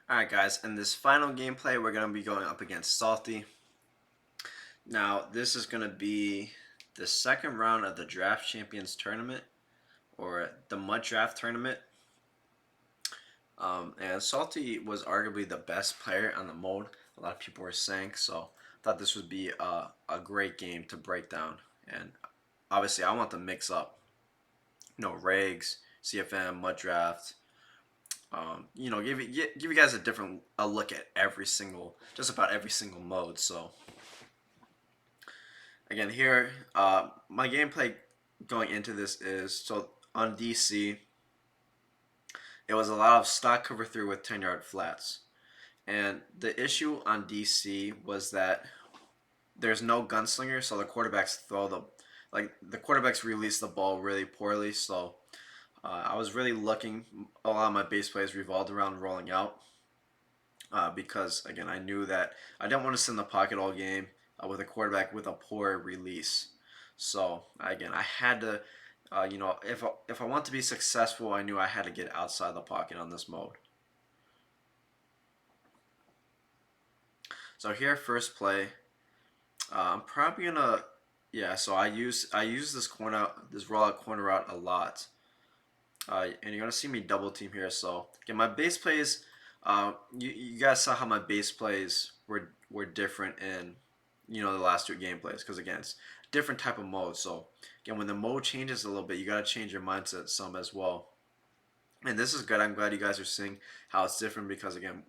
Alright guys, in this final gameplay we're going to be going up against Salty. Now this is going to be the second round of the Draft Champions Tournament, or the Mud Draft Tournament. And Salty was arguably the best player on the mode, a lot of people were saying, so I thought this would be a great game to break down. And obviously I want to mix up, regs, CFM, Mud Draft, give you guys a look at just about every single mode. So again, here, my gameplay going into this is, so on DC, it was a lot of stock cover through with 10-yard flats. And the issue on DC was that there's no gunslinger, so the quarterbacks the quarterbacks release the ball really poorly. So I was really looking, a lot of my base plays revolved around rolling out. Because again, I knew that I didn't want to sit in the pocket all game with a quarterback with a poor release. So again, I had to, if I want to be successful, I knew I had to get outside the pocket on this mode. So here, first play, I'm probably gonna, yeah. So I use this rollout corner route a lot, and you're gonna see me double team here. So again, my base plays, you guys saw how my base plays were different in the last two gameplays, because again, it's different type of mode. So again, when the mode changes a little bit, you got to change your mindset some as well. And this is good. I'm glad you guys are seeing how it's different, because again,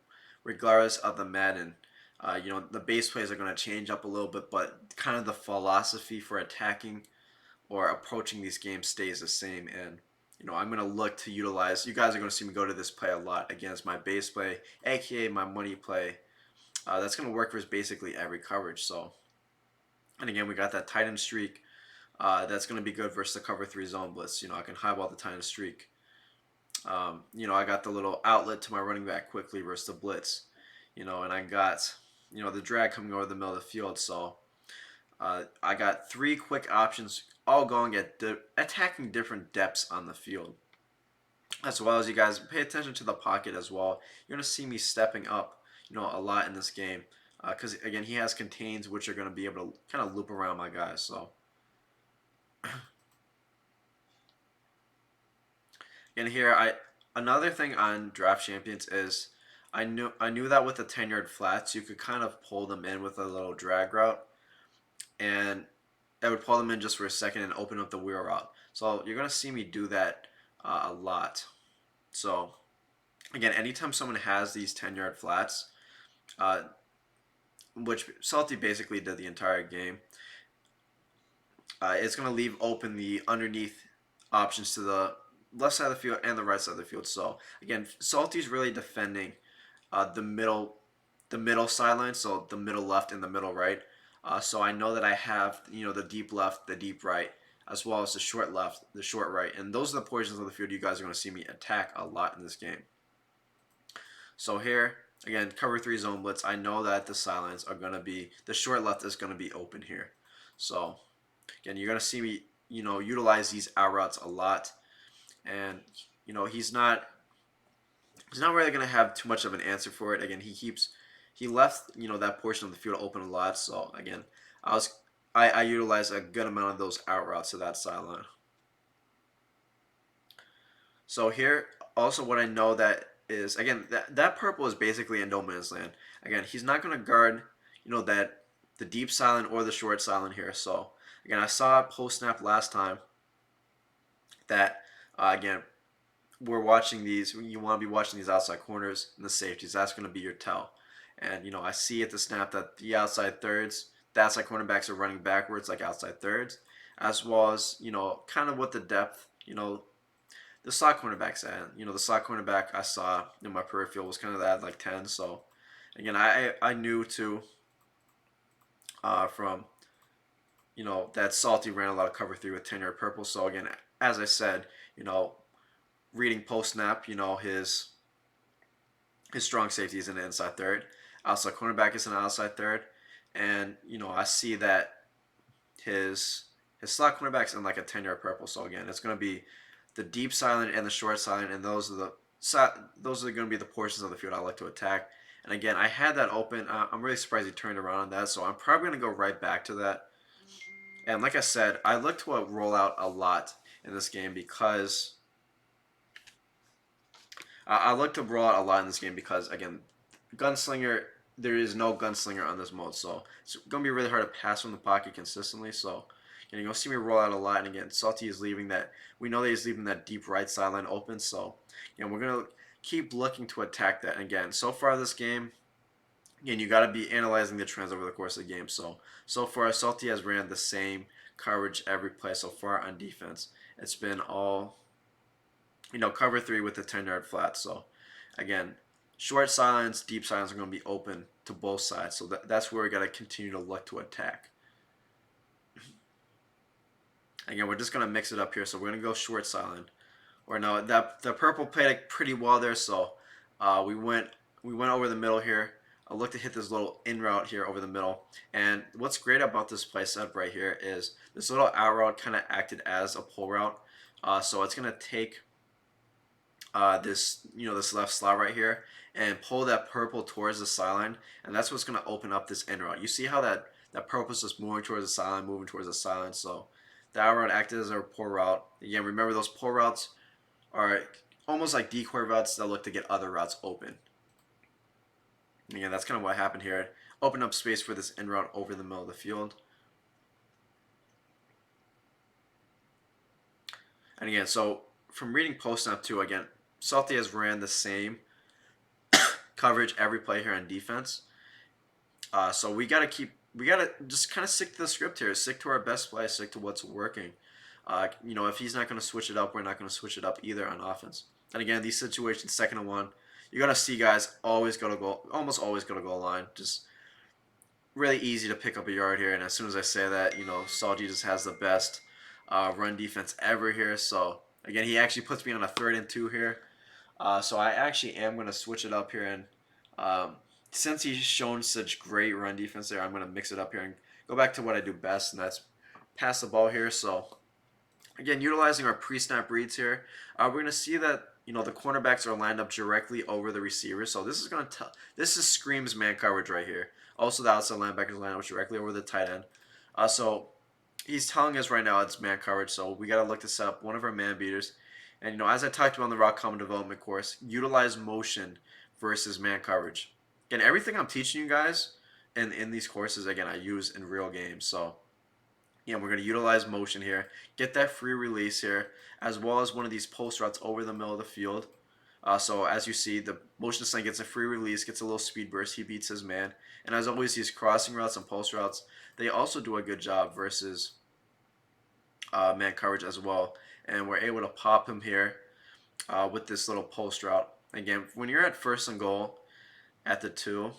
regardless of the Madden, the base plays are going to change up a little bit, but kind of the philosophy for attacking or approaching these games stays the same. And I'm going to look to utilize, you guys are going to see me go to this play a lot against my base play, aka my money play. That's going to work for basically every coverage. So, and again, we got that tight end streak. That's going to be good versus the cover 3 zone blitz. I can highball the tight end streak. I got the little outlet to my running back quickly versus the blitz. And I got, the drag coming over the middle of the field. So I got 3 quick options, all going at attacking different depths on the field. As well as, you guys pay attention to the pocket as well. You're going to see me stepping up, a lot in this game. Because again, he has contains which are going to be able to kind of loop around my guys. So and here, another thing on Draft Champions is I knew that with the 10-yard flats you could kind of pull them in with a little drag route, and that would pull them in just for a second and open up the wheel route. So you're gonna see me do that a lot. So again, anytime someone has these 10-yard flats, which Salty basically did the entire game, it's going to leave open the underneath options to the left side of the field and the right side of the field. So again, Salty's really defending the middle sideline, so the middle left and the middle right. So I know that I have the deep left, the deep right, as well as the short left, the short right, and those are the portions of the field you guys are going to see me attack a lot in this game. So here, again, cover 3 zone blitz. I know that the sidelines are going to be, the short left is going to be open here. So again, you're going to see me, utilize these out routes a lot. And, he's not really going to have too much of an answer for it. Again, he left, that portion of the field open a lot. So again, I utilize a good amount of those out routes to that sideline. So here, also what I know that is, again, that purple is basically in no man's land. Again, he's not going to guard, that the deep silent or the short silent here. So again, I saw post snap last time that, again, we're watching these. You want to be watching these outside corners and the safeties. That's going to be your tell. And I see at the snap that the outside cornerbacks are running backwards like outside thirds, as well as kind of what the depth the slot cornerbacks at. The slot cornerback I saw in my peripheral was kind of at like 10. So again, I knew too from that Salty ran a lot of cover 3 with 10-yard purple. So again, as I said, reading post snap, his strong safety is in the inside third. Outside cornerback is in the outside third, and I see that his slot cornerback's in like a 10-yard purple. So again, it's going to be the deep silent and the short silent, and those are the those are going to be the portions of the field I like to attack. And again, I had that open. I'm really surprised he turned around on that, so I'm probably going to go right back to that. And like I said, I look to a rollout a lot in this game because I look to roll out a lot in this game because again, gunslinger. There is no gunslinger on this mode, so it's gonna be really hard to pass from the pocket consistently. So, you're gonna see me roll out a lot, and again, Salty is leaving that. We know that he's leaving that deep right sideline open, so we're gonna keep looking to attack that. And again, so far this game, again, you got to be analyzing the trends over the course of the game. So far, Salty has ran the same coverage every play so far on defense. It's been all cover three with the 10-yard flat. So, again, short silence, deep silence are going to be open to both sides. So that's where we got to continue to look to attack. Again, we're just going to mix it up here. So we're going to go short silent. Or no, the purple played it pretty well there. So we went over the middle here. I looked to hit this little in route here over the middle. And what's great about this play setup right here is this little out route kind of acted as a pull route. So it's going to take this left slot right here and pull that purple towards the sideline, and that's what's going to open up this end route. You see how that purple is just moving towards the sideline, moving towards the sideline. So the out route acted as a pull route. Again, remember those pull routes are almost like decoy routes that look to get other routes open. And again, that's kind of what happened here. Open up space for this end route over the middle of the field. And again, so from reading post snap too, again, Salty has ran the same coverage every play here on defense. So we gotta just kind of stick to the script here, stick to our best play, stick to what's working. If he's not going to switch it up, we're not going to switch it up either on offense. And again, these situations, 2nd and 1, you're gonna see guys almost always go to goal line. Just really easy to pick up a yard here. And as soon as I say that, Salty just has the best run defense ever here. So again, he actually puts me on a 3rd and 2 here. So I actually am going to switch it up here, and since he's shown such great run defense there, I'm going to mix it up here and go back to what I do best, and that's pass the ball here. So again, utilizing our pre-snap reads here, we're going to see that the cornerbacks are lined up directly over the receivers. So this is screams man coverage right here. Also, the outside linebackers line up directly over the tight end. So he's telling us right now it's man coverage. So we got to look to set up one of our man beaters. And as I talked about in the Rock Common Development course, utilize motion versus man coverage. Again, everything I'm teaching you guys in these courses, again, I use in real games. So, we're going to utilize motion here, get that free release here, as well as one of these post routes over the middle of the field. So as you see, the motion sling gets a free release, gets a little speed burst, he beats his man. And as always, these crossing routes and post routes, they also do a good job versus man coverage as well. And we're able to pop him here with this little post route. Again, when you're at 1st and goal at the 2,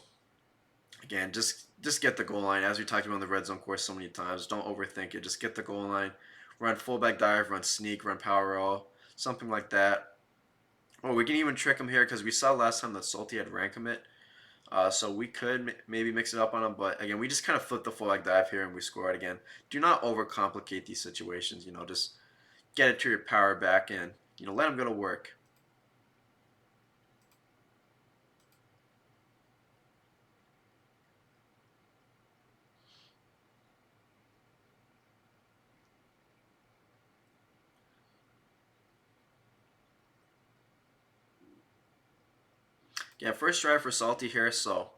again, just get the goal line. As we talked about in the red zone course so many times, don't overthink it. Just get the goal line, run fullback dive, run sneak, run power roll, something like that. Or we can even trick him here because we saw last time that Salty had rank commit. So we could maybe mix it up on him, but again, we just kind of flip the fullback dive here and we score it again. Do not overcomplicate these situations. Just get it to your power back and let him go to work. Yeah, first drive for Salty here. So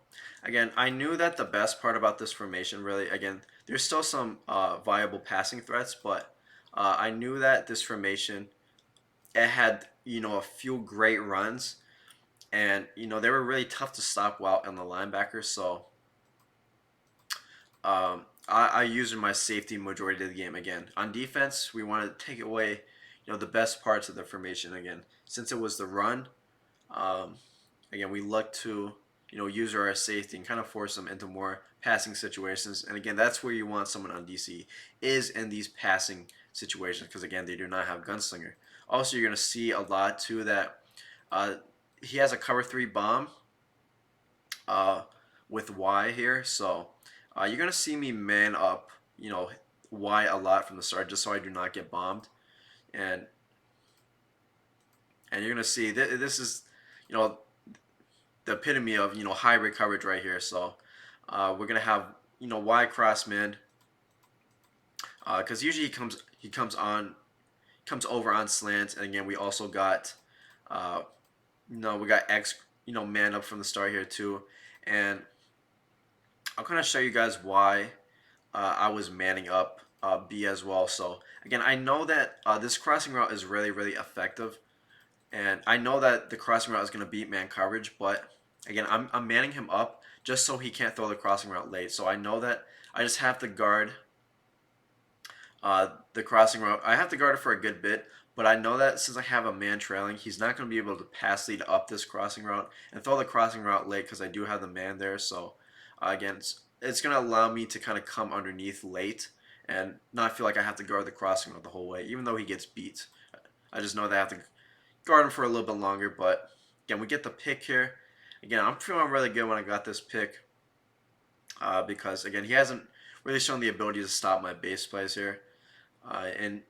again, I knew that the best part about this formation, really, again, there's still some viable passing threats, but I knew that this formation, it had a few great runs, and they were really tough to stop while in the linebackers. So I used my safety majority of the game. Again, on defense, we wanted to take away the best parts of the formation. Again, since it was the run, again, we look to use our safety and kind of force them into more passing situations. And again, that's where you want someone on DC, is in these passing situations, because again, they do not have gunslinger. Also, you're going to see a lot too that he has a cover 3 bomb with Y here. So you're going to see me man up Y a lot from the start, just so I do not get bombed. And And you're gonna see this is, you know, the epitome of hybrid coverage right here. So we're gonna have wide cross man because usually he comes over on slants, and again we also got uh, we got X man up from the start here too, and I'll kind of show you guys why I was manning up B as well. So again, I know that this crossing route is really effective, and I know that the crossing route is going to beat man coverage, but again, I'm manning him up just so he can't throw the crossing route late. So I know that I just have to guard the crossing route. I have to guard it for a good bit, but I know that since I have a man trailing, he's not going to be able to pass lead up this crossing route and throw the crossing route late because I do have the man there. So again, it's going to allow me to kind of come underneath late and not feel like I have to guard the crossing route the whole way, even though he gets beat. I just know that I have to guard him for a little bit longer. But again, we get the pick here. Again, I'm feeling really good when I got this pick because again, he hasn't really shown the ability to stop my base plays here. And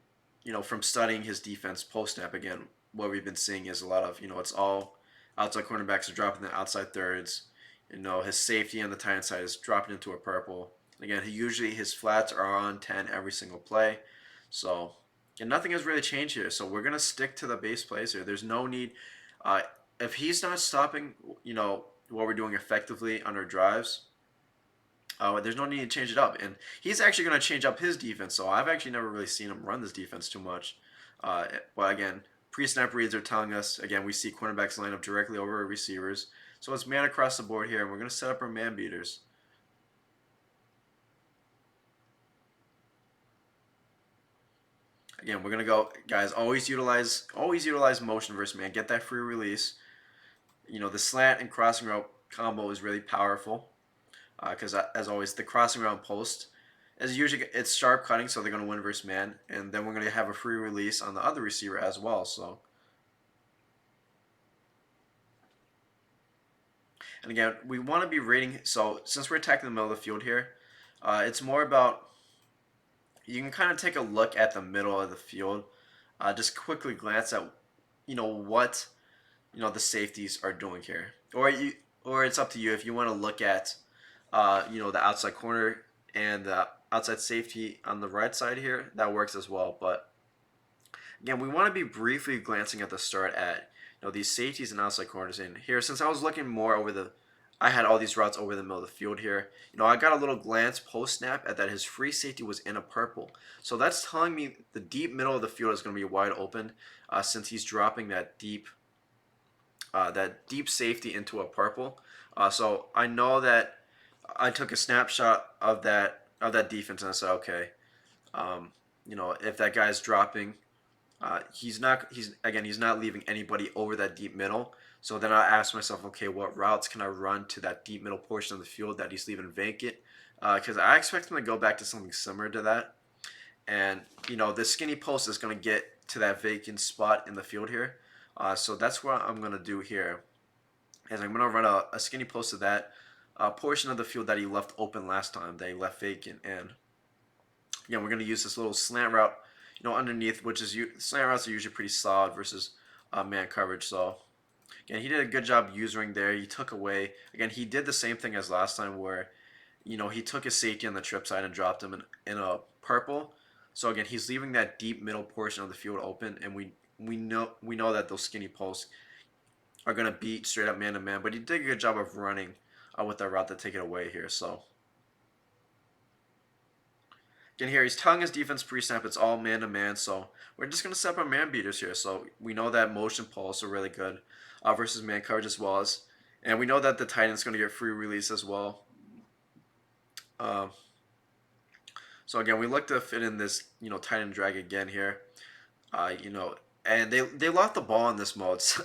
from studying his defense post snap, again, what we've been seeing is a lot of it's all outside cornerbacks are dropping the outside thirds. His safety on the tight end side is dropping into a purple. Again, his flats are on 10 every single play. So and nothing has really changed here. So we're gonna stick to the base plays here. There's no need uh, if he's not stopping, what we're doing effectively on our drives. There's no need to change it up, and he's actually going to change up his defense. So I've actually never really seen him run this defense too much. But again, pre-snap reads are telling us again we see cornerbacks line up directly over our receivers. So it's man across the board here, and we're going to set up our man beaters. Again, we're going to go, guys. Always utilize motion versus man. Get that free release. The slant and crossing route combo is really powerful. Because as always, the crossing route post is usually it's sharp cutting, so they're going to win versus man, and then we're going to have a free release on the other receiver as well. So, and again, we want to be rating. So since we're attacking the middle of the field here, it's more about you can kind of take a look at the middle of the field, just quickly glance at what the safeties are doing here, or it's up to you if you want to look at the outside corner and the outside safety on the right side here. That works as well. But again, we want to be briefly glancing at the start at these safeties and outside corners in here. Since I was looking more I had all these routes over the middle of the field here. I got a little glance post snap at that his free safety was in a purple. So that's telling me the deep middle of the field is going to be wide open since he's dropping that deep safety into a purple. So I know that I took a snapshot of that defense and I said, okay, if that guy's dropping, he's not leaving anybody over that deep middle. So then I asked myself, okay, what routes can I run to that deep middle portion of the field that he's leaving vacant? Because I expect him to go back to something similar to that. And the skinny post is going to get to that vacant spot in the field here. So that's what I'm going to do here. Is I'm going to run a skinny post to that portion of the field that he left open last time, that he left vacant. And again, we're going to use this little slant route, underneath, which is slant routes are usually pretty solid versus man coverage. So again, he did a good job using there. He took away, again, he did the same thing as last time where, he took his safety on the trip side and dropped him in a purple. So again, he's leaving that deep middle portion of the field open, and we know that those skinny posts are going to beat straight up man to man. But he did a good job of running with that route to take it away here. So again, here he's telling his defense pre-snap it's all man to man. So we're just going to set up our man beaters here. So we know that motion pulse are really good versus man coverage as well as, and we know that the tight end's going to get free release as well. So again, we look to fit in this tight end drag again here. And they lost the ball in this mode, so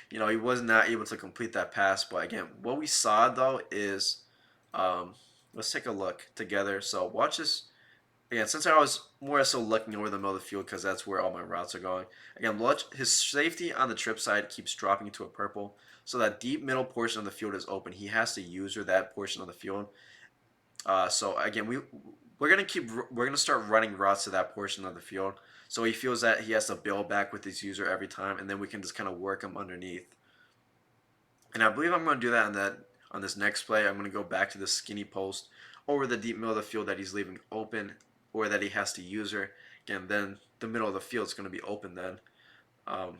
he was not able to complete that pass. But again, what we saw though is, let's take a look together. So watch this. Again, since I was more so looking over the middle of the field because that's where all my routes are going. Again, watch his safety on the trip side keeps dropping into a purple. So that deep middle portion of the field is open. He has to use that portion of the field. So again, we're gonna start running routes to that portion of the field. So he feels that he has to build back with his user every time, and then we can just kind of work him underneath. And I believe I'm going to do that on this next play. I'm going to go back to the skinny post over the deep middle of the field that he's leaving open, or that he has to user. Again, then the middle of the field is going to be open then, um,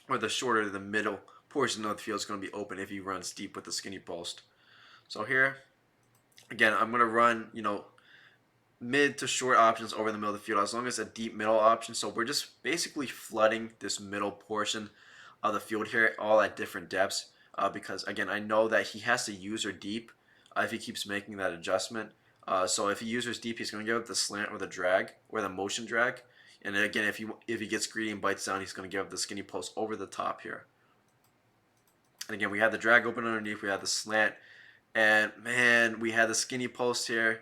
or the shorter the middle portion of the field is going to be open if he runs deep with the skinny post. So here, again, I'm going to run mid to short options over the middle of the field as long as a deep middle option. So we're just basically flooding this middle portion of the field here all at different depths because again I know that he has to user deep if he keeps making that adjustment. So if he users deep, he's going to give up the slant or the drag or the motion drag. And then again, if he gets greedy and bites down, he's going to give up the skinny post over the top here. And again, we had the drag open underneath, we had the slant, and man, we had the skinny post here.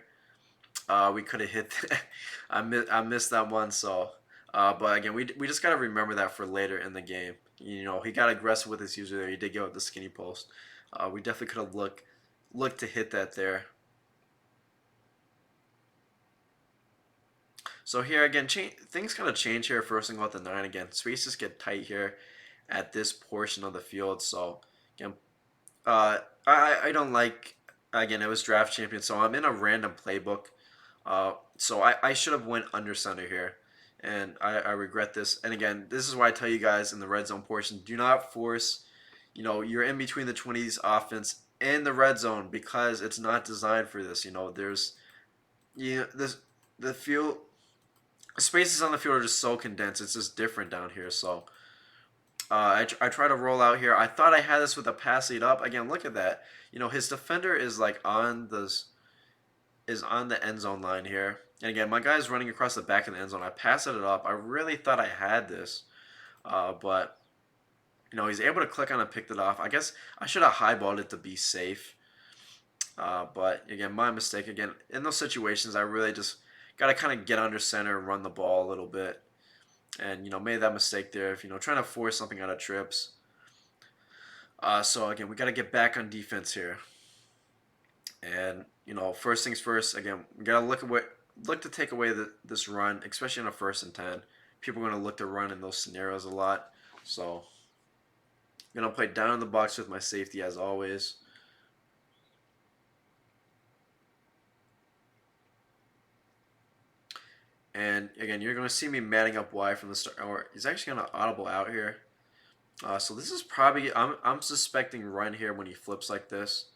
We could have hit that. I missed that one. So, but again, we just got to remember that for later in the game. He got aggressive with his user there. He did give up the skinny post. We definitely could have looked to hit that there. So here again, things kind of change here. First thing about the 9 again, spaces get tight here at this portion of the field. So again, I don't like. Again, it was draft champion, so I'm in a random playbook. So I should have went under center here, and I regret this. And again, this is why I tell you guys in the red zone portion, do not force, you're in between the 20s offense and the red zone because it's not designed for this. There's, this the field spaces on the field are just so condensed. It's just different down here. So I try to roll out here. I thought I had this with a pass lead up. Again, look at that. His defender is like on the end zone line here. And again, my guy's running across the back of the end zone. I passed it up. I really thought I had this. But, he's able to click on and pick it off. I guess I should have highballed it to be safe. But, again, my mistake. Again, in those situations, I really just got to kind of get under center and run the ball a little bit. And, made that mistake there of, trying to force something out of trips. So, again, we got to get back on defense here. And first things first. Again, we gotta look to take away this run, especially in a 1st and 10. People are gonna look to run in those scenarios a lot. So I'm gonna play down in the box with my safety as always. And again, you're gonna see me manning up wide from the start. Or he's actually gonna audible out here. So this is probably I'm suspecting run here when he flips like this.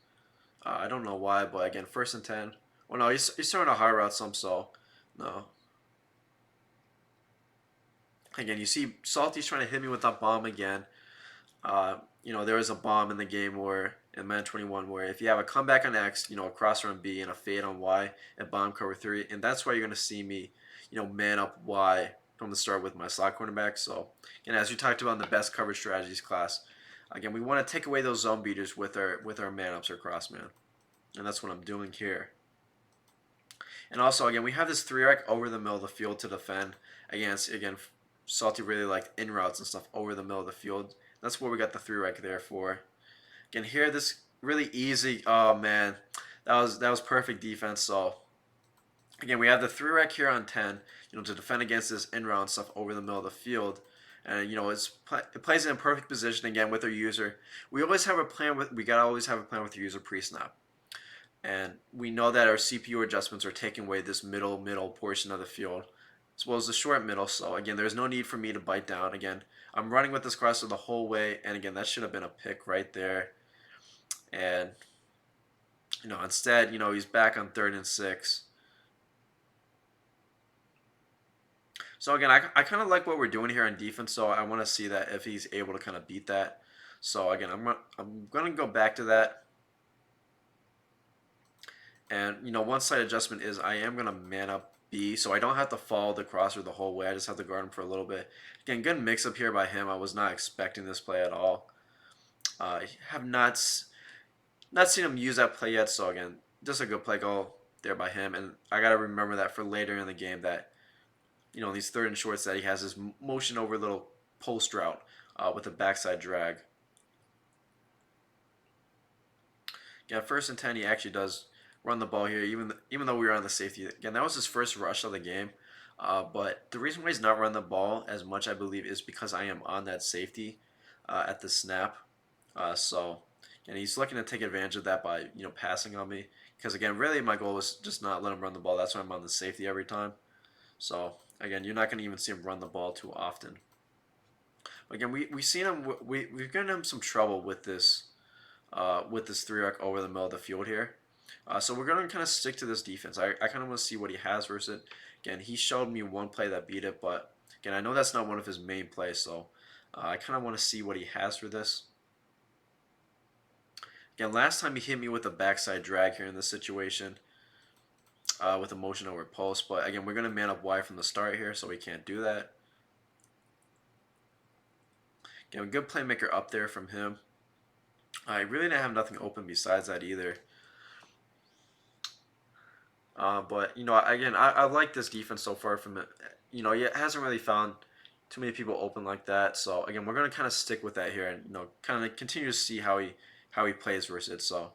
I don't know why, but again, 1st and 10. Well, no, he's throwing a high route some, so no. Again, you see Salty's trying to hit me with that bomb again. There was a bomb in the game where in Madden 21 where if you have a comeback on X, a cross run B and a fade on Y and bomb cover 3, and that's why you're gonna see me, man up Y from the start with my slot cornerback. So, and as we talked about in the best coverage strategies class, again, we want to take away those zone beaters with our man ups or cross man, and that's what I'm doing here. And also, again, we have this 3-rec over the middle of the field to defend against. Again, Salty really liked in routes and stuff over the middle of the field. That's what we got the 3-rec there for. Again, here this really easy. Oh man, that was perfect defense. So again, we have the 3-rec here on 10. To defend against this in route stuff over the middle of the field. And it plays in perfect position again with our user. We always have a plan with. We gotta always have a plan with the user pre-snap. And we know that our CPU adjustments are taking away this middle portion of the field, as well as the short middle. So again, there's no need for me to bite down. Again, I'm running with this crosser the whole way, and again, that should have been a pick right there. And instead, he's back on 3rd and 6. So again, I kind of like what we're doing here on defense. So I want to see that if he's able to kind of beat that. So again, I'm gonna go back to that. And one slight adjustment is I am gonna man up B, so I don't have to follow the crosser the whole way. I just have to guard him for a little bit. Again, good mix up here by him. I was not expecting this play at all. I have not seen him use that play yet. So again, just a good play goal there by him. And I gotta remember that for later in the game that these 3rd and shorts that he has his motion over little post route with a backside drag. Yeah, 1st and 10, he actually does run the ball here, even though we were on the safety. Again, that was his first rush of the game. But the reason why he's not running the ball as much, I believe, is because I am on that safety at the snap. So, and he's looking to take advantage of that by passing on me. Because again, really, my goal was just not let him run the ball. That's why I'm on the safety every time. So again, you're not going to even see him run the ball too often. Again, we've seen him. We've given him some trouble with this three arc over the middle of the field here. So we're gonna kind of stick to this defense. I kind of want to see what he has versus it. Again, he showed me one play that beat it, but again, I know that's not one of his main plays. So I kind of want to see what he has for this. Again, last time he hit me with a backside drag here in this situation with a motion over post. But again, we're gonna man up wide from the start here, so we can't do that. Again, a good playmaker up there from him. I really didn't have nothing open besides that either. But again, I like this defense so far from it. It hasn't really found too many people open like that. So again, we're gonna kind of stick with that here, and kind of continue to see how he plays versus it. So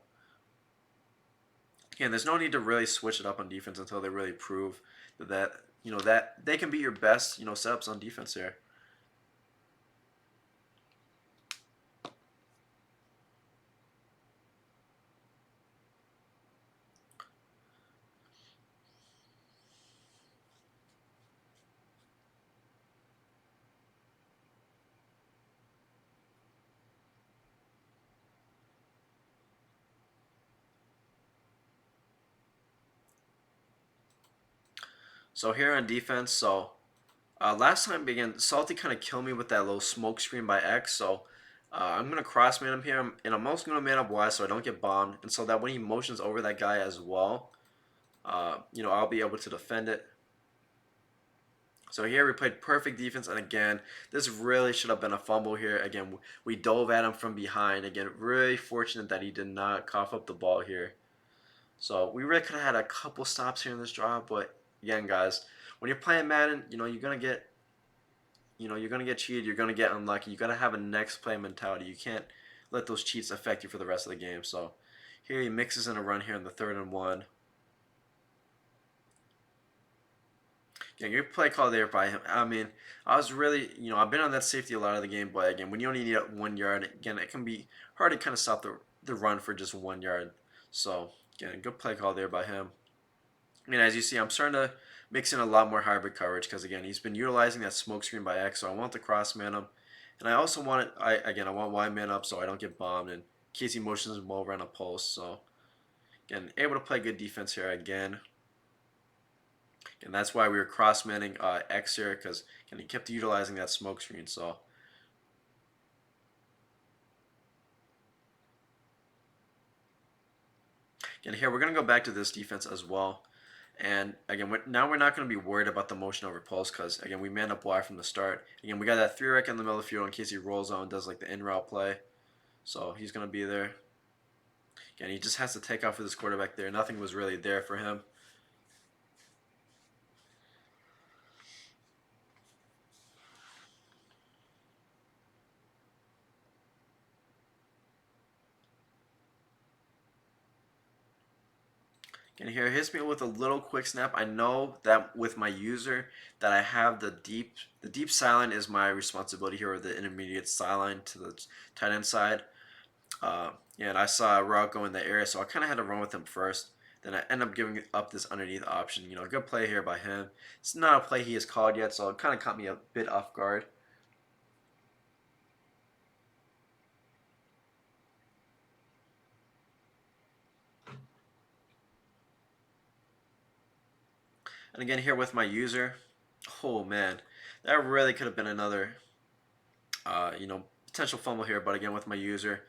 again, there's no need to really switch it up on defense until they really prove that they can be your best setups on defense here. So here on defense, last time again, Salty kind of killed me with that little smoke screen by X. So I'm gonna cross man him here, and I'm also gonna man up Y so I don't get bombed, and so that when he motions over that guy as well, I'll be able to defend it. So here we played perfect defense, and again, this really should have been a fumble here. Again, we dove at him from behind. Again, really fortunate that he did not cough up the ball here. So we really could have had a couple stops here in this drive, but again, guys, when you're playing Madden, you're gonna get cheated. You're gonna get unlucky. You gotta have a next play mentality. You can't let those cheats affect you for the rest of the game. So here he mixes in a run here in the 3rd and 1. Yeah, good play call there by him. I mean, I was really, I've been on that safety a lot of the game, but again, when you only need 1 yard, again, it can be hard to kind of stop the run for just 1 yard. So again, good play call there by him. And as you see, I'm starting to mix in a lot more hybrid coverage because again, he's been utilizing that smoke screen by X, so I want the cross man him, and I also want it. I want Y man up so I don't get bombed, and Casey motions him over on a post. So again, able to play good defense here again. And that's why we were cross-manning X here because he kept utilizing that smoke screen. So again, here we're going to go back to this defense as well. And again, now we're not going to be worried about the motion over pulse because, again, we man up wide from the start. Again, we got that 3-rec in the middle of the field in case he rolls out and does like the in-route play. So he's going to be there. Again, he just has to take off with his quarterback there. Nothing was really there for him. And here hits me with a little quick snap. I know that with my user that I have the deep sideline is my responsibility here, or the intermediate sideline to the tight end side. Yeah, and I saw a route go in the area, so I kind of had to run with him first. Then I end up giving up this underneath option. Good play here by him. It's not a play he has called yet, so it kind of caught me a bit off guard. And again here with my user, oh man, that really could have been another, potential fumble here. But again with my user,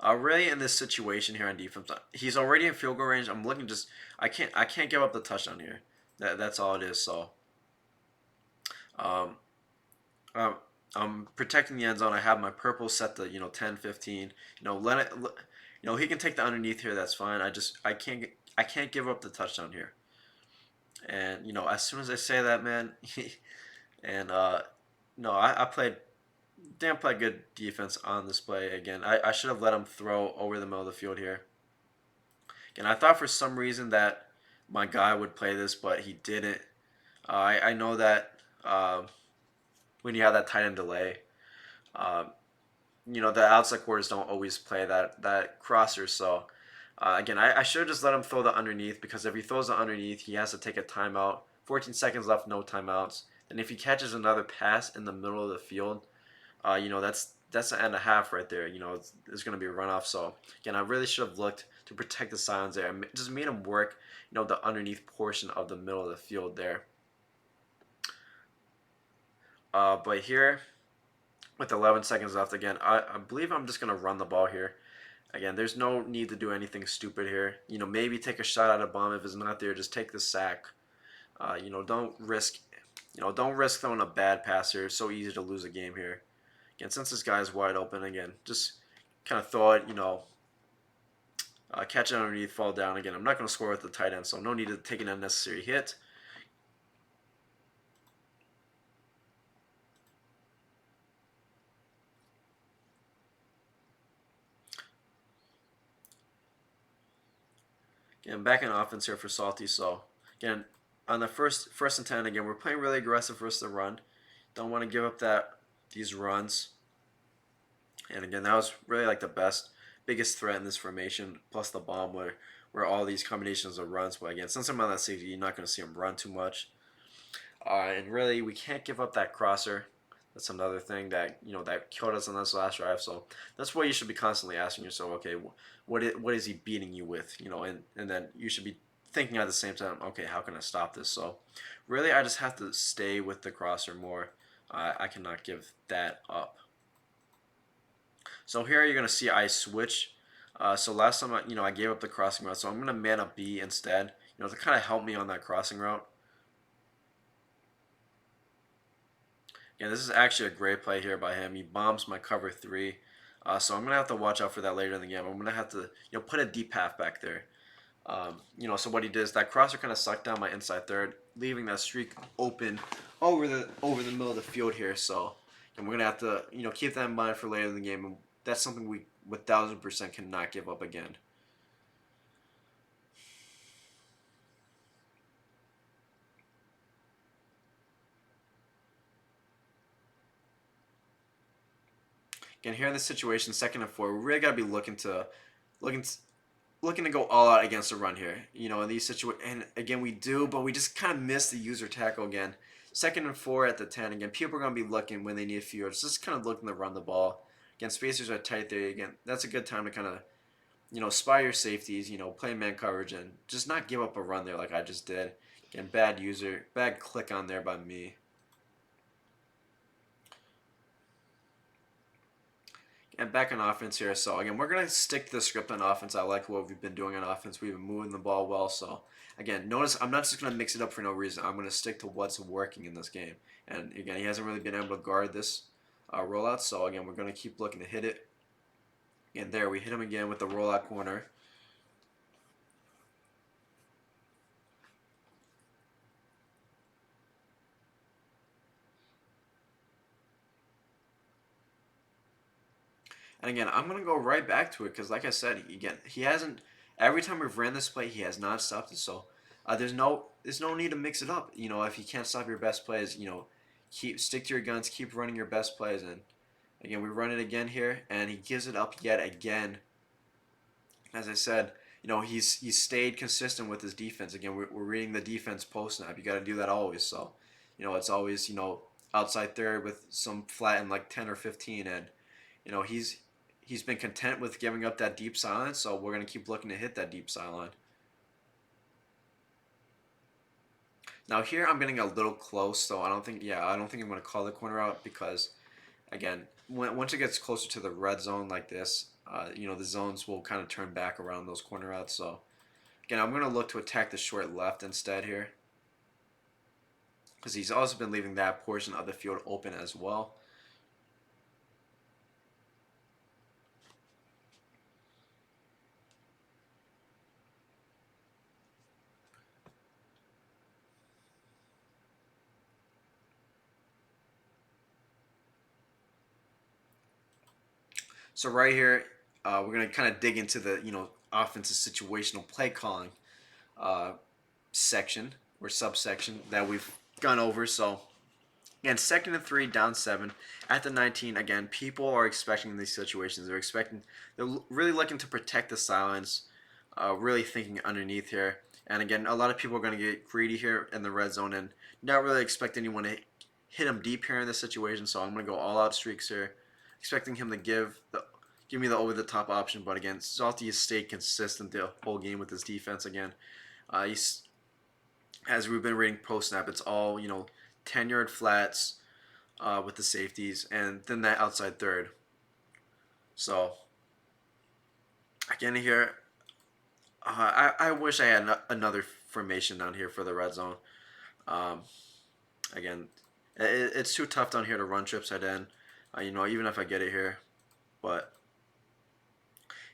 really in this situation here on defense, he's already in field goal range. I'm looking just, I can't give up the touchdown here. That's all it is. So, um, um, I'm protecting the end zone. I have my purple set to 10, 15. Let it. He can take the underneath here. That's fine. I can't give up the touchdown here. And as soon as I say that, man, and no, I played damn played good defense on this play again. I should have let him throw over the middle of the field here. And I thought for some reason that my guy would play this, but he didn't. I know that when you have that tight end delay, uh, the outside quarters don't always play that crosser. So again, I should have just let him throw the underneath, because if he throws the underneath, he has to take a timeout. 14 seconds left, no timeouts. And if he catches another pass in the middle of the field, that's an and a half right there. There's going to be a runoff. So again, I really should have looked to protect the silence there. Just made him work, the underneath portion of the middle of the field there. But here, with 11 seconds left, again, I believe I'm just going to run the ball here. Again, there's no need to do anything stupid here. Maybe take a shot at a bomb. If it's not there, just take the sack. Don't risk, don't risk throwing a bad pass here. It's so easy to lose a game here. Again, since this guy's wide open, again, just kind of throw it, catch it underneath, fall down. Again, I'm not going to score with the tight end, so no need to take an unnecessary hit. Again, back in offense here for Salty. So again, on the first and 10, again, we're playing really aggressive versus the run. Don't want to give up these runs. And again, that was really like the biggest threat in this formation, plus the bomb where all these combinations of runs. But again, since I'm on that safety, you're not going to see him run too much. And really, we can't give up that crosser. That's another thing that that killed us on this last drive. So that's what you should be constantly asking yourself. Okay, what is he beating you with? And then you should be thinking at the same time. Okay, how can I stop this? So really, I just have to stay with the crosser more. I cannot give that up. So here you're gonna see I switch. So last time I gave up the crossing route, so I'm gonna man up B instead. To kind of help me on that crossing route. Yeah, this is actually a great play here by him. He bombs my cover three. So I'm gonna have to watch out for that later in the game. I'm gonna have to put a deep half back there. So what he did is that crosser kind of sucked down my inside third, leaving that streak open over the middle of the field here. So, and we're gonna have to keep that in mind for later in the game. And that's something we 1,000% cannot give up again. Again, here in this situation, 2nd and 4, we really gotta be looking looking to go all out against the run here. In these situations, and again we do, but we just kind of miss the user tackle again. 2nd and 4 at the 10. Again, people are gonna be looking when they need fields, just kind of looking to run the ball. Again, spacers are tight there. Again, that's a good time to kind of spy your safeties. Play man coverage and just not give up a run there like I just did. Again, bad click on there by me. And back on offense here. So again, we're gonna stick to the script on offense. I like what we've been doing on offense. We've been moving the ball well. So again, notice I'm not just gonna mix it up for no reason. I'm gonna stick to what's working in this game. And again, he hasn't really been able to guard this rollout. So again, we're gonna keep looking to hit it. And there we hit him again with the rollout corner. And again, I'm gonna go right back to it because, like I said, he hasn't. Every time we've ran this play, he has not stopped it. So there's no need to mix it up. If you can't stop your best plays, stick to your guns, keep running your best plays. And again, we run it again here, and he gives it up yet again. As I said, he's stayed consistent with his defense. Again, we're reading the defense post snap. You got to do that always. So it's always outside third with some flat in like 10 or 15, and he's been content with giving up that deep silence, so we're going to keep looking to hit that deep sideline. Now here I'm getting a little close, so I don't think I'm going to call the corner out because, again, once it gets closer to the red zone like this, the zones will kind of turn back around those corner outs. So again, I'm going to look to attack the short left instead here because he's also been leaving that portion of the field open as well. So right here, we're gonna kind of dig into the offensive situational play calling uh, section or subsection that we've gone over. So again, 2nd and 3, down 7 at the 19. Again, people are expecting these situations. They're really looking to protect the silence, really thinking underneath here. And again, a lot of people are going to get greedy here in the red zone and not really expect anyone to hit him deep here in this situation. So I'm going to go all out streaks here, expecting him to give me the over the top option. But again, Salty has stayed consistent the whole game with his defense. Again, he's as we've been reading post snap, it's all 10-yard flats with the safeties, and then that outside third. So again here, I wish I had another formation down here for the red zone. Um, again, it's too tough down here to run trips head in. Even if I get it here, but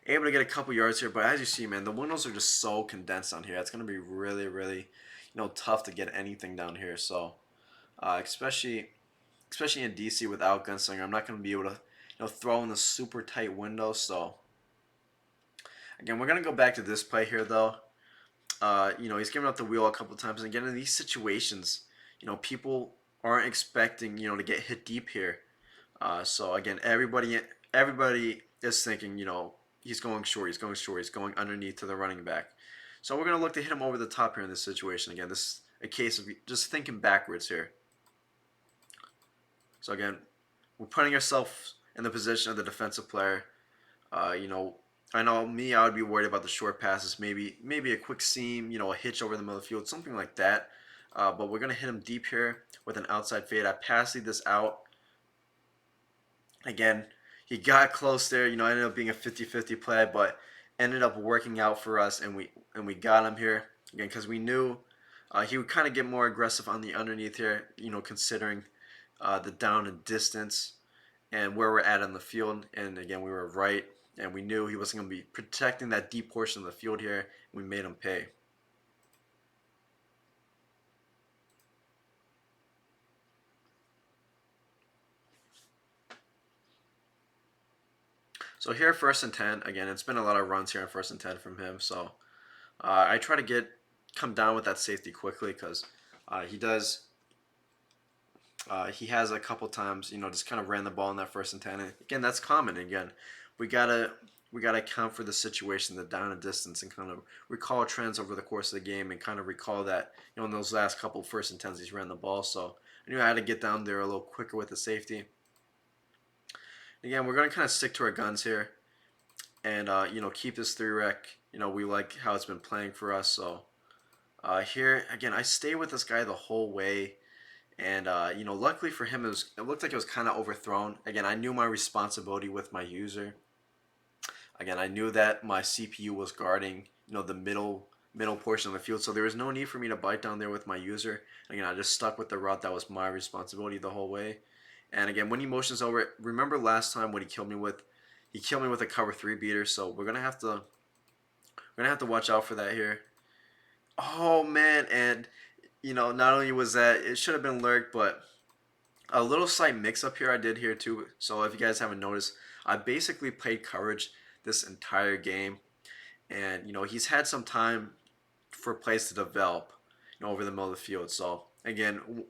able to get a couple yards here. But as you see, man, the windows are just so condensed down here. It's gonna be really, really, tough to get anything down here. So, especially in DC without gunslinger, I'm not gonna be able to, throw in the super tight window. So again, we're gonna go back to this play here though. He's given up the wheel a couple times, and again in these situations, people aren't expecting to get hit deep here. So again, everybody is thinking, he's going short, he's going short, he's going underneath to the running back. So we're gonna look to hit him over the top here in this situation. Again, this is a case of just thinking backwards here. So again, we're putting ourselves in the position of the defensive player. I know me, I would be worried about the short passes, maybe a quick seam, a hitch over the middle of the field, something like that. But we're gonna hit him deep here with an outside fade. I passed this out. Again, he got close there. Ended up being a 50-50 play, but ended up working out for us, and we got him here again because we knew he would kind of get more aggressive on the underneath here. Considering the down and distance and where we're at on the field. And again, we were right, and we knew he wasn't going to be protecting that deep portion of the field here. We made him pay. So here, 1st and 10. Again, it's been a lot of runs here on 1st and 10 from him. So I try to come down with that safety quickly because he does. He has a couple times, just kind of ran the ball in that 1st and 10. And again, that's common. Again, we gotta account for the situation, the down and distance, and kind of recall trends over the course of the game, and kind of recall that in those last couple 1st and 10s he's ran the ball. So I knew I had to get down there a little quicker with the safety. Again, we're gonna kind of stick to our guns here, and keep this 3-rec. We like how it's been playing for us. So here again, I stay with this guy the whole way. And luckily for him, it looked like it was kind of overthrown. Again, I knew my responsibility with my user. Again, I knew that my CPU was guarding, the middle portion of the field, so there was no need for me to bite down there with my user. Again, I just stuck with the route that was my responsibility the whole way. And again, when he motions over, remember last time what he killed me with? He killed me with a cover 3 beater, so we're gonna have to watch out for that here. Oh man, and not only was that, it should have been lurked, but a little slight mix-up here I did here too. So if you guys haven't noticed, I basically played coverage this entire game. And, he's had some time for plays to develop, over the middle of the field. So, again,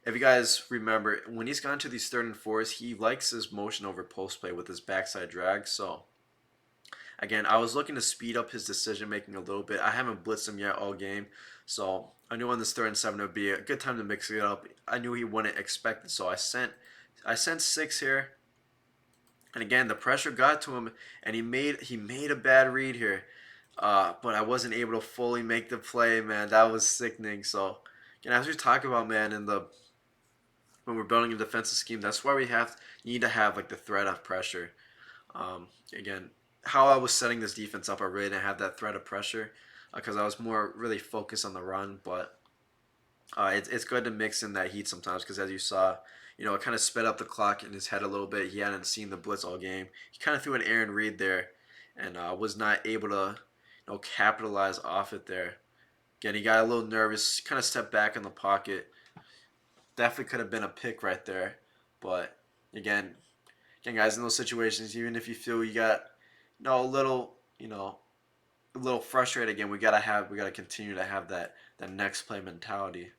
if you guys remember, when he's gone to these 3rd and 4s, he likes his motion over post play with his backside drag. So, again, I was looking to speed up his decision making a little bit. I haven't blitzed him yet all game, so I knew on this 3rd and 7 it would be a good time to mix it up. I knew he wouldn't expect it, so I sent 6 here. And again, the pressure got to him, and he made a bad read here, but I wasn't able to fully make the play. Man, that was sickening. So, again, as we talk about, man, when we're building a defensive scheme, that's why need to have like the threat of pressure. Again, how I was setting this defense up, I really didn't have that threat of pressure because I was more really focused on the run. But it's good to mix in that heat sometimes because as you saw, it kind of sped up the clock in his head a little bit. He hadn't seen the blitz all game. He kind of threw an Aaron Reed there, and was not able to capitalize off it there. Again, he got a little nervous, kind of stepped back in the pocket. Definitely could have been a pick right there, but again, guys, in those situations, even if you feel you got a little, a little frustrated again, we gotta continue to have that next play mentality.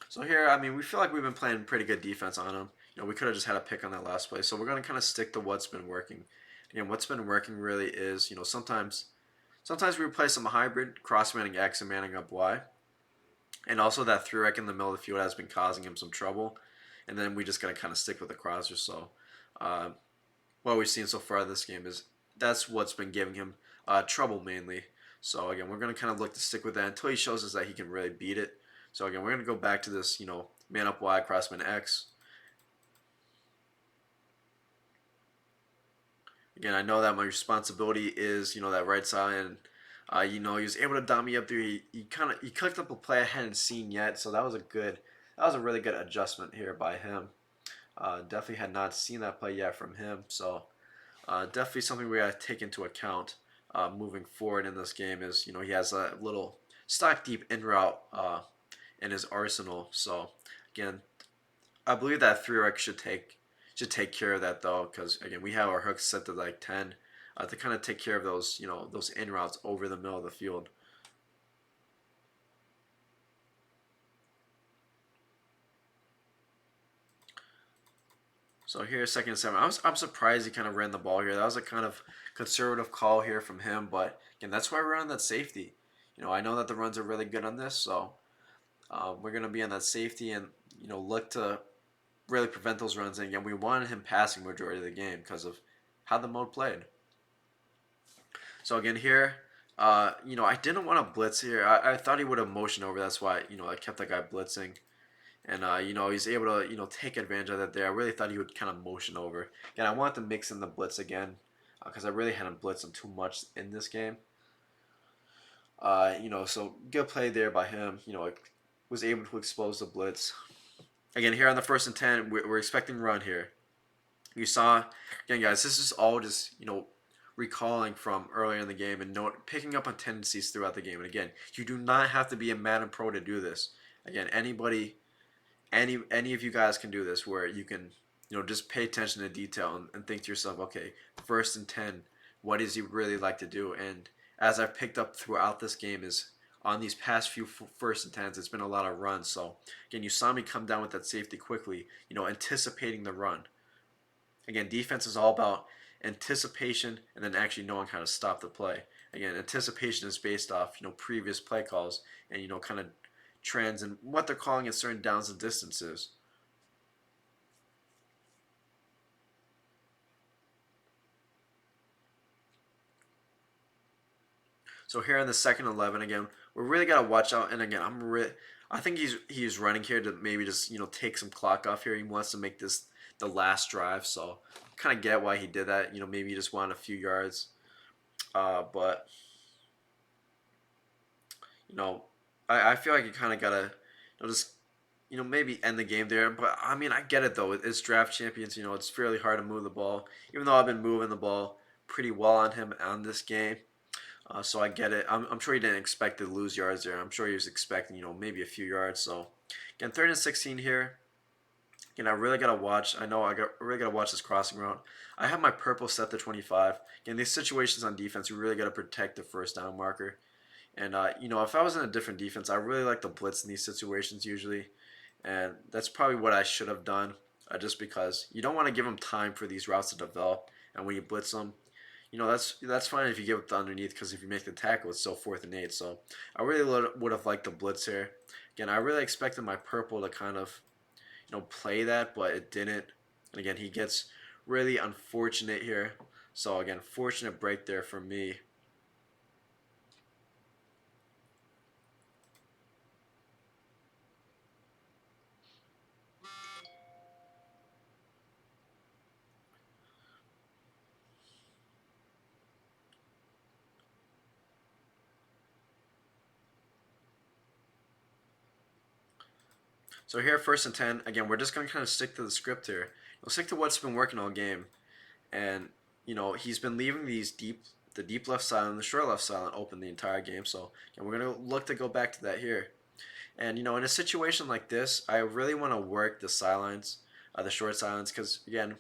So here, I mean, we feel like we've been playing pretty good defense on them. We could have just had a pick on that last play. So we're gonna kind of stick to what's been working. Again, what's been working really is, sometimes we play some hybrid cross manning X and manning up Y, and also that three rec in the middle of the field has been causing him some trouble. And then we just gotta kind of stick with the crosser. So uh, what we've seen so far this game is that's what's been giving him trouble mainly. So again, we're going to kind of look to stick with that until he shows us that he can really beat it. So again, we're going to go back to this, man up Y, crossman X. Again, I know that my responsibility is, that right side, and he was able to dot me up there. He clicked up a play I hadn't seen yet, so that was a really good adjustment here by him. Definitely had not seen that play yet from him, so definitely something we got to take into account moving forward in this game is, he has a little stock deep in route in his arsenal. So again, I believe that three rec should take care of that though, because again we have our hooks set to like 10 to kind of take care of those those in routes over the middle of the field. So here, 2nd and 7. I'm surprised he kind of ran the ball here. That was a kind of conservative call here from him, but again, that's why we're on that safety. I know that the runs are really good on this, so we're going to be on that safety and look to really prevent those runs. And again, we wanted him passing majority of the game because of how the mode played. So again here, I didn't want to blitz here. I thought he would have motioned over. That's why I kept that guy blitzing. And he's able to take advantage of that there. I really thought he would kind of motion over. Again, I wanted to mix in the blitz again because I really hadn't blitzed him too much in this game. So good play there by him. Was able to expose the blitz. Again, here on the 1st and 10, we're expecting run here. You saw, again, guys, this is all just recalling from earlier in the game and picking up on tendencies throughout the game. And again, you do not have to be a Madden pro to do this. Again, any of you guys can do this, where you can just pay attention to detail and think to yourself, okay, 1st and 10, what does he really like to do? And as I've picked up throughout this game is on these past few 1st and 10s, it's been a lot of runs. So again, you saw me come down with that safety quickly, anticipating the run. Again, defense is all about anticipation and then actually knowing how to stop the play. Again, anticipation is based off previous play calls and kind of trends and what they're calling at certain downs and distances. So here in the 2nd 11, again, we're really gotta watch out. And again, I think he's running here to maybe just take some clock off here. He wants to make this the last drive, so kind of get why he did that. Maybe he just wanted a few yards, but I feel like you kind of gotta just maybe end the game there. But I mean, I get it though. It's draft champions. It's fairly hard to move the ball, even though I've been moving the ball pretty well on him on this game. So I get it. I'm sure he didn't expect to lose yards there. I'm sure he was expecting, maybe a few yards. So again, 3rd and 16 here. Again, I really gotta watch. Really gotta watch this crossing route. I have my purple set to 25. Again, these situations on defense, we really gotta protect the 1st down marker. And if I was in a different defense, I really like to blitz in these situations usually, and that's probably what I should have done. Just because you don't want to give them time for these routes to develop, and when you blitz them, that's fine if you give up the underneath, because if you make the tackle, it's still 4th and 8. So I really would have liked the blitz here. Again, I really expected my purple to kind of play that, but it didn't. And again, he gets really unfortunate here. So again, fortunate break there for me. So here, 1st and 10. Again, we're just gonna kind of stick to the script here. We'll stick to what's been working all game, and he's been leaving the deep left side and the short left side open the entire game. So again, we're gonna look to go back to that here. And in a situation like this, I really want to work the sidelines, the short sidelines, because again,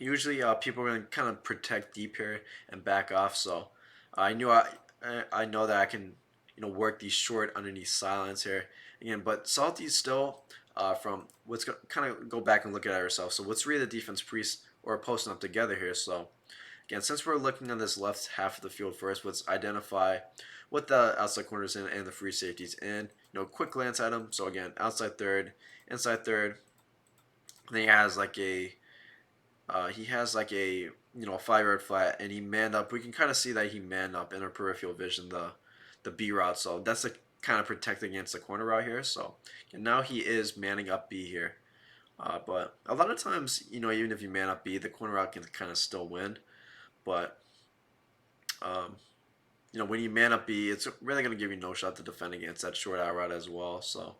Usually, people are going to kind of protect deep here and back off. So I know that I can work these short underneath silence here again. But Salty's still from kind of go back and look at ourselves. So let's read the defense pre or posting up together here. So again, since we're looking at this left half of the field first, let's identify what the outside corners in and the free safeties in. Quick glance at them. So again, outside third, inside third. Then he has like a 5 yard flat, and he manned up. We can kind of see that he manned up in our peripheral vision the B route. So that's the kind of protect against the corner route here. So and now he is manning up B here. But a lot of times, even if you man up B, the corner route can kind of still win. But um, when you man up B, it's really going to give you no shot to defend against that short out route as well. So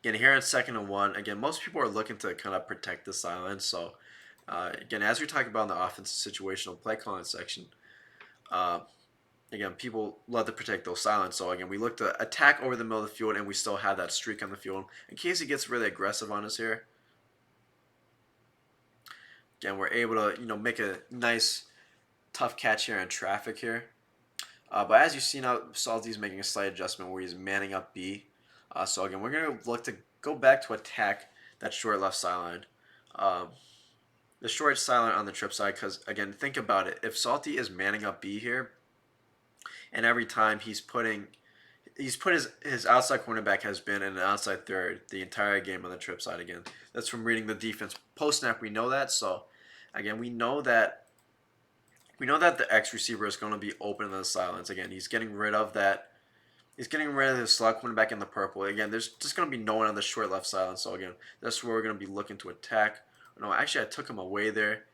again, here in 2nd and 1, again, most people are looking to kind of protect the silence. So again, as we talk about in the offensive situational play calling section, uh, again, people love to protect those silence. So again, we look to attack over the middle of the field, and we still have that streak on the field in case he gets really aggressive on us here. Again, we're able to make a nice tough catch here in traffic here. But as you see now, Salty's making a slight adjustment where he's manning up B. So again, we're going to look to go back to attack that short left sideline. The short sideline on the trip side, because again, think about it. If Salty is manning up B here, and every time he's put his outside cornerback has been in an outside third the entire game on the trip side again. That's from reading the defense post snap. We know that. So again, we know that the X receiver is going to be open in the silence. Again, he's getting rid of that. He's getting rid of his slot cornerback in the purple. Again, there's just going to be no one on the short left silence. So again, that's where we're going to be looking to attack. No, actually, I took him away there.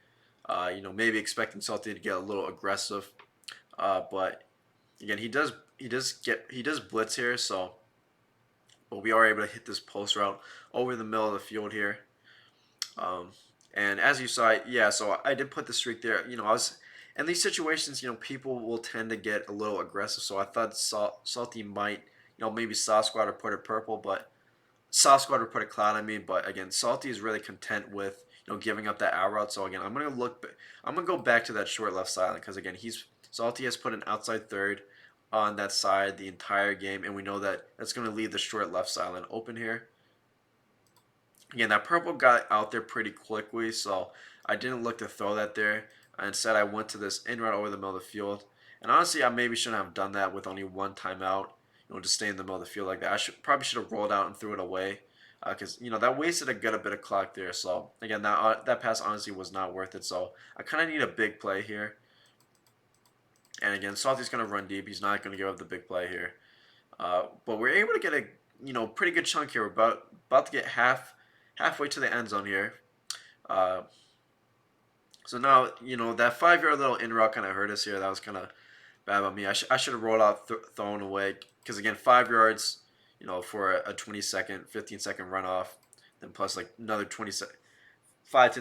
Maybe expecting Salty to get a little aggressive, but again, he does blitz here. So, but we are able to hit this post route over the middle of the field here. And as you saw, yeah, so I did put the streak there. I was in these situations, people will tend to get a little aggressive. So I thought Salty might, maybe Soft Squad or put it purple, but Soft Squad or put a cloud on me. But again, Salty is really content with giving up that out route. So again, I'm gonna go back to that short left side because again, Salty has put an outside third on that side the entire game, and we know that that's going to leave the short left sideline open here. Again, that purple got out there pretty quickly, so I didn't look to throw that there. Instead, I went to this in route over the middle of the field. And honestly, I maybe shouldn't have done that with only one timeout, to stay in the middle of the field like that. Probably should have rolled out and threw it away, because that wasted a good bit of clock there. So again, that pass honestly was not worth it. So I kind of need a big play here. And again, Salty's going to run deep. He's not going to give up the big play here. But we're able to get a pretty good chunk here. We're about to get halfway to the end zone here. So now that 5 yard little in route kind of hurt us here. That was kind of bad on me. I should have rolled out thrown away because again 5 yards for a 20-second 15-second runoff, then plus like another 5-10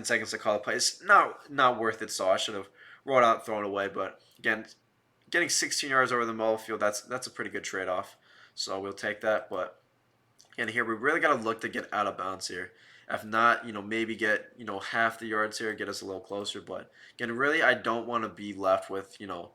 seconds to call a play. It's not worth it. So I should have rolled out thrown away. But again, getting 16 yards over the middle field, that's a pretty good trade-off. So we'll take that. But again, here we really got to look to get out of bounds here. If not, maybe get half the yards here, get us a little closer. But again, really, I don't want to be left with no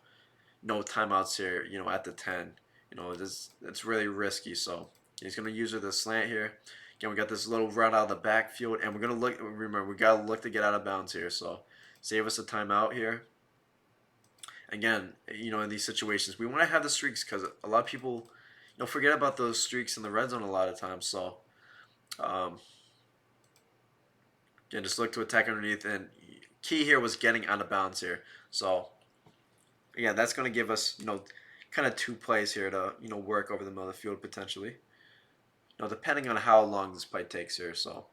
timeouts here. At the 10, it's really risky. So he's gonna use the slant here. Again, we got this little route out of the backfield, and we're gonna look. Remember, we gotta look to get out of bounds here. So save us a timeout here. Again, in these situations, we want to have the streaks because a lot of people, forget about those streaks in the red zone a lot of times. So, again, just look to attack underneath, and key here was getting out of bounds here. So, again, that's going to give us, kind of 2 plays here to, work over the middle of the field potentially. Depending on how long this play takes here. So.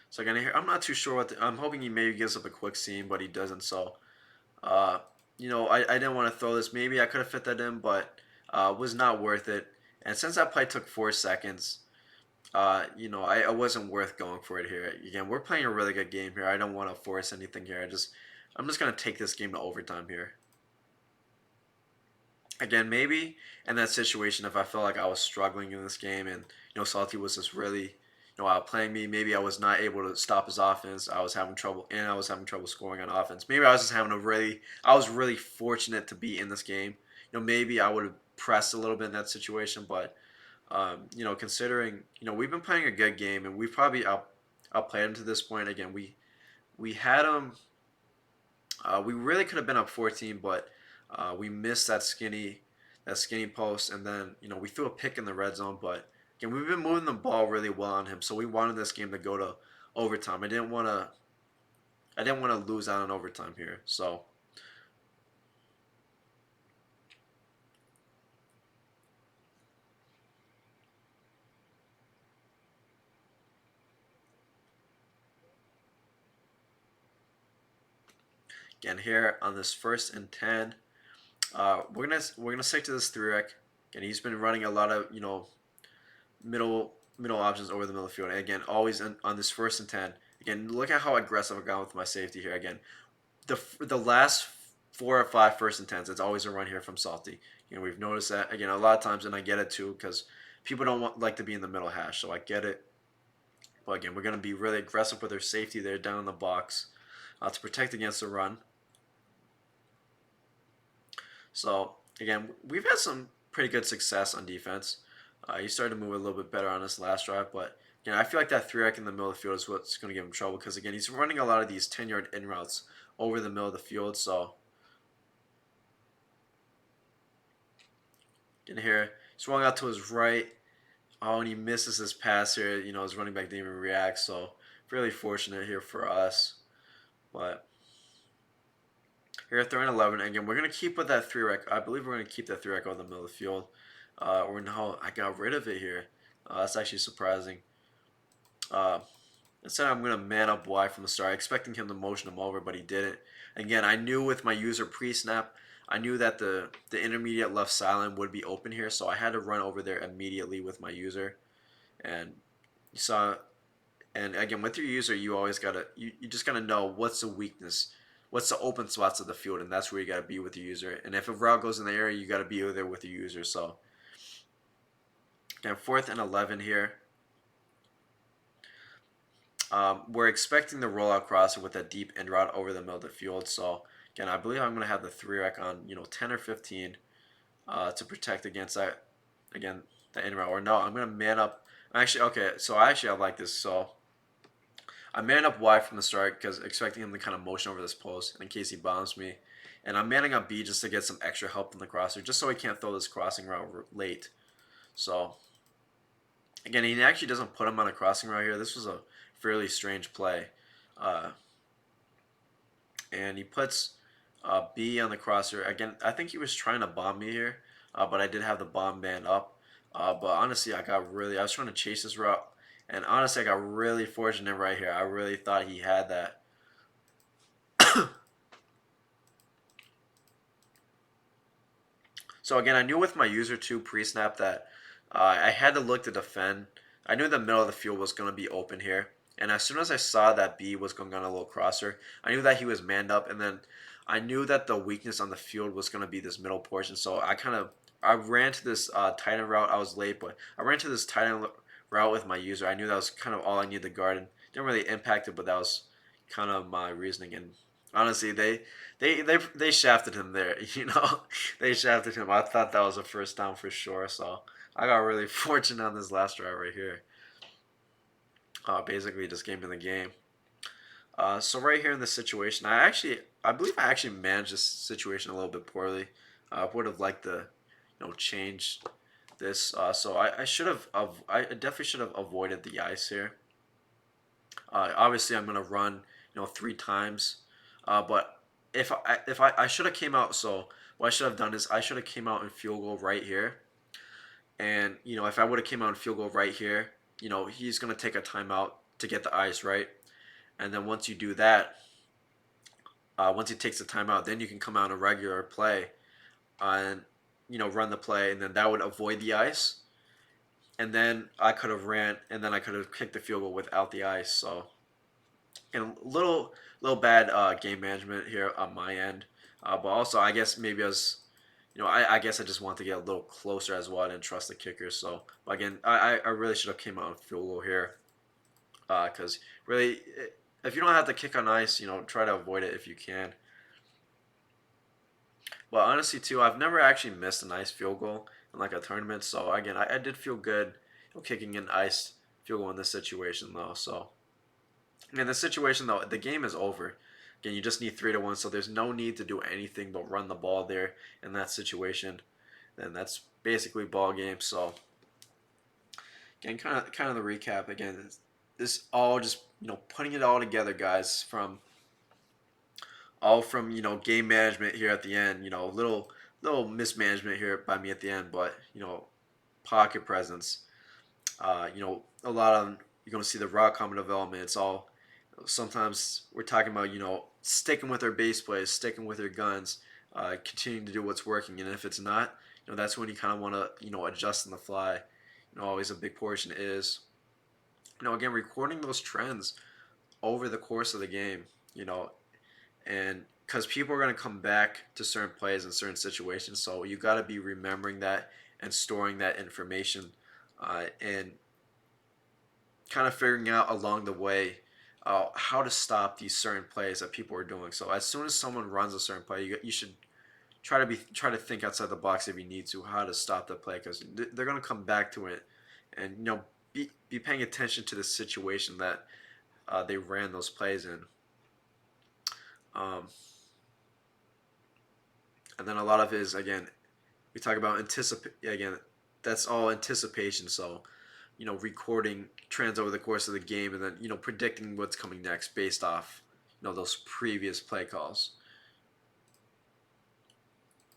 So again, here I'm not too sure I'm hoping he maybe gives up a quick seam, but he doesn't. So, I didn't want to throw this. Maybe I could have fit that in, but was not worth it. And since that play took 4 seconds, I wasn't worth going for it here. Again, we're playing a really good game here. I don't want to force anything here. I'm just gonna take this game to overtime here. again, maybe in that situation, if I felt like I was struggling in this game and Salty was just really outplaying me, maybe I was not able to stop his offense. I was having trouble, and I was having trouble scoring on offense. Maybe I was just having a really, I was really fortunate to be in this game. Maybe I would have pressed a little bit in that situation, but considering we've been playing a good game and we've probably outplayed him to this point. Again, we had him. We really could have been up 14, but we missed that skinny post, and then we threw a pick in the red zone. But again, we've been moving the ball really well on him, so we wanted this game to go to overtime. I didn't want to lose out on overtime here. So again, here on this 1st and 10, we're gonna stick to this three rec. And he's been running a lot of middle options over the middle of the field. And again, always on this 1st and 10. Again, look at how aggressive I've gone with my safety here. Again, the last 4 or 5 1st and 10s, it's always a run here from Salty. We've noticed that again a lot of times, and I get it too because people don't like to be in the middle hash, so I get it. But again, we're going to be really aggressive with our safety there down in the box to protect against the run. So again, we've had some pretty good success on defense. He started to move a little bit better on this last drive, but I feel like that three rec in the middle of the field is what's going to give him trouble because again, he's running a lot of these 10-yard in routes over the middle of the field. So in here, he's rolling out to his right. Oh, and he misses his pass here. His running back didn't even react. So really fortunate here for us. But here at 3-11, again, we're going to keep with that three rec. I believe we're going to keep that three rec over the middle of the field. Or no, I got rid of it here. That's actually surprising. Instead, I'm going to man up Y from the start, expecting him to motion him over, but he didn't. Again, I knew with my user pre-snap, I knew that the intermediate left silent would be open here, so I had to run over there immediately with my user. And you saw, and again, with your user, you always gotta, you just gotta know what's the weakness, what's the open spots of the field, and that's where you gotta be with your user. And if a route goes in the area, you gotta be there with your user. So, again, 4th and 11 here. We're expecting the rollout crosser with a deep end route over the middle of the field. So again, I believe I'm going to have the three rec on 10 or 15 to protect against that. Again, the end route. Or no, I'm going to man up. Actually, okay. So I like this. So I man up Y from the start because expecting him to kind of motion over this post in case he bombs me. And I'm manning up B just to get some extra help from the crosser, just so he can't throw this crossing route late. So again, he actually doesn't put him on a crossing route here. This was a fairly strange play. Uh, and he puts B on the crosser. Again, I think he was trying to bomb me here, but I did have the bomb band up. But honestly, I was trying to chase this route, and honestly, I got really fortunate right here. I really thought he had that. So again, I knew with my user 2 pre-snap that I had to look to defend. I knew the middle of the field was going to be open here. And as soon as I saw that B was going on a little crosser, I knew that he was manned up. And then I knew that the weakness on the field was going to be this middle portion. So I ran to this tight end route. I was late, but I ran to this tight end route with my user. I knew that was kind of all I needed to guard. And didn't really impact it, but that was kind of my reasoning. And honestly, they shafted him there. They shafted him. I thought that was a first down for sure. So I got really fortunate on this last drive right here. Basically just came in the game. So right here in this situation, I believe I actually managed this situation a little bit poorly. I would have liked to, change this. So I should have, I definitely should have avoided the ice here. Obviously, I'm gonna run, 3 times, but if I should have came out. So what I should have done is I should have came out in field goal right here. And if I would have came out in field goal right here, he's gonna take a timeout to get the ice right. And then once you do that, once he takes the timeout, then you can come out in a regular play and run the play, and then that would avoid the ice. And then I could have ran, and then I could have kicked the field goal without the ice. So, and little bad game management here on my end, but also I guess maybe I was I guess I just want to get a little closer as well. I didn't trust the kicker. So, but again, I really should have came out with field goal here. Because really, if you don't have to kick on ice, try to avoid it if you can. But honestly, too, I've never actually missed a nice field goal in like a tournament. So again, I did feel good kicking an ice field goal in this situation though. So in this situation though, the game is over. Again, you just need 3-1, so there's no need to do anything but run the ball there in that situation. Then that's basically ball game. So again, kind of the recap again. This all just putting it all together, guys. From game management here at the end. Little mismanagement here by me at the end, but pocket presence. A lot of you're gonna see the raw common development. It's all sometimes we're talking about sticking with our base plays, sticking with our guns, continuing to do what's working, and if it's not, that's when you kind of want to adjust on the fly. Always a big portion is again recording those trends over the course of the game. And because people are going to come back to certain plays in certain situations, so you got to be remembering that and storing that information, and kind of figuring out along the way how to stop these certain plays that people are doing. So as soon as someone runs a certain play, you should try to think outside the box if you need to how to stop the play because they're going to come back to it, and be paying attention to the situation that they ran those plays in. Um, and then a lot of it is again we talk about again that's all anticipation. So recording trends over the course of the game and then predicting what's coming next based off those previous play calls.